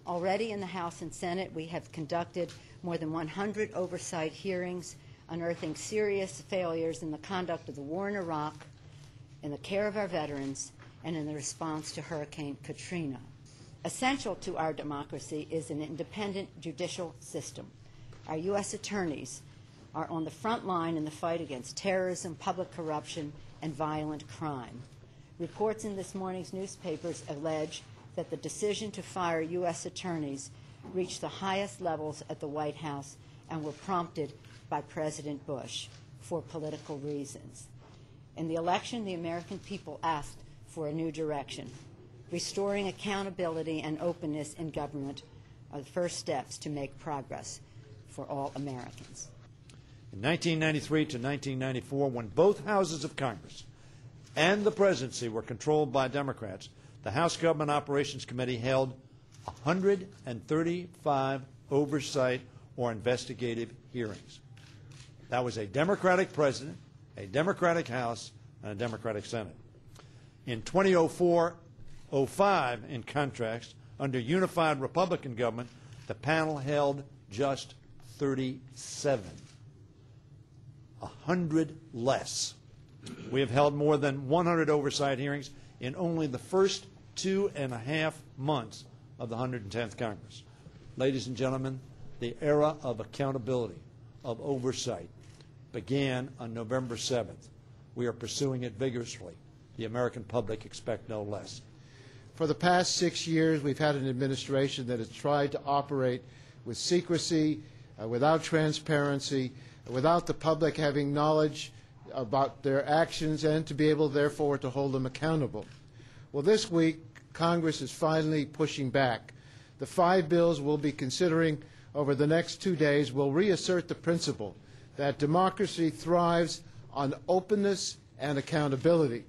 Already in the House and Senate, we have conducted more than 100 oversight hearings unearthing serious failures in the conduct of the war in Iraq, in the care of our veterans, and in the response to Hurricane Katrina. Essential to our democracy is an independent judicial system. Our U.S. attorneys are on the front line in the fight against terrorism, public corruption, and violent crime. Reports in this morning's newspapers allege that the decision to fire U.S. attorneys reached the highest levels at the White House and were prompted by President Bush for political reasons. In the election, the American people asked for a new direction. Restoring accountability and openness in government are the first steps to make progress for all Americans. In 1993 to 1994, when both houses of Congress and the presidency were controlled by Democrats, the House Government Operations Committee held 135 oversight or investigative hearings. That was a Democratic president, a Democratic House, and a Democratic Senate. In 2004-05, in contrast, under unified Republican government, the panel held just 37. 100 less. We have held more than 100 oversight hearings in only the first 2.5 months of the 110th Congress. Ladies and gentlemen, the era of accountability, of oversight, began on November 7th. We are pursuing it vigorously. The American public expect no less. For the past 6 years, we've had an administration that has tried to operate with secrecy, without transparency, without the public having knowledge about their actions and to be able, therefore, to hold them accountable. Well, this week, Congress is finally pushing back. The 5 bills we'll be considering over the next 2 days will reassert the principle that democracy thrives on openness and accountability.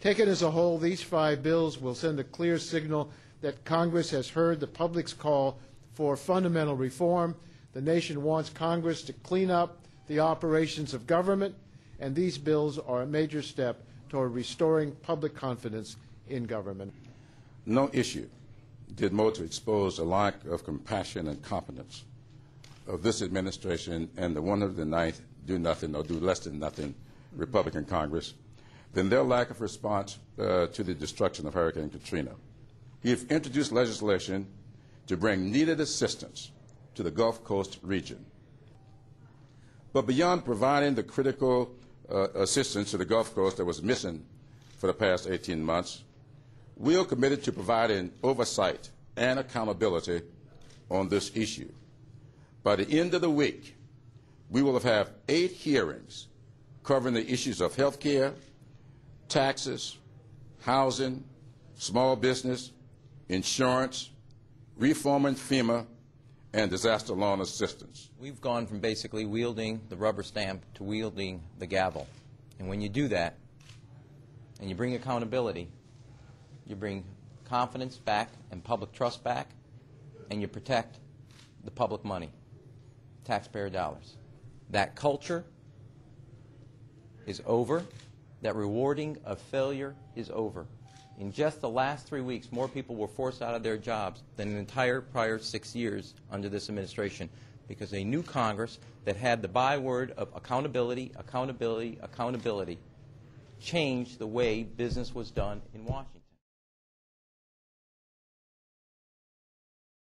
Taken as a whole, these 5 bills will send a clear signal that Congress has heard the public's call for fundamental reform. The nation wants Congress to clean up the operations of government, and these bills are a major step toward restoring public confidence in government. No issue did more to expose the lack of compassion and competence of this administration and the 109th do nothing or do less than nothing Republican Congress than their lack of response to the destruction of Hurricane Katrina. We've introduced legislation to bring needed assistance to the Gulf Coast region. But beyond providing the critical assistance to the Gulf Coast that was missing for the past 18 months, we are committed to providing oversight and accountability on this issue. By the end of the week, we will have 8 hearings covering the issues of health care, taxes, housing, small business, insurance, reforming FEMA, and disaster loan assistance. We've gone from basically wielding the rubber stamp to wielding the gavel. And when you do that, and you bring accountability, you bring confidence back and public trust back, and you protect the public money, taxpayer dollars. That culture is over. That rewarding of failure is over. In just the last 3 weeks, more people were forced out of their jobs than the entire prior 6 years under this administration, because a new Congress that had the byword of accountability, accountability, accountability changed the way business was done in Washington.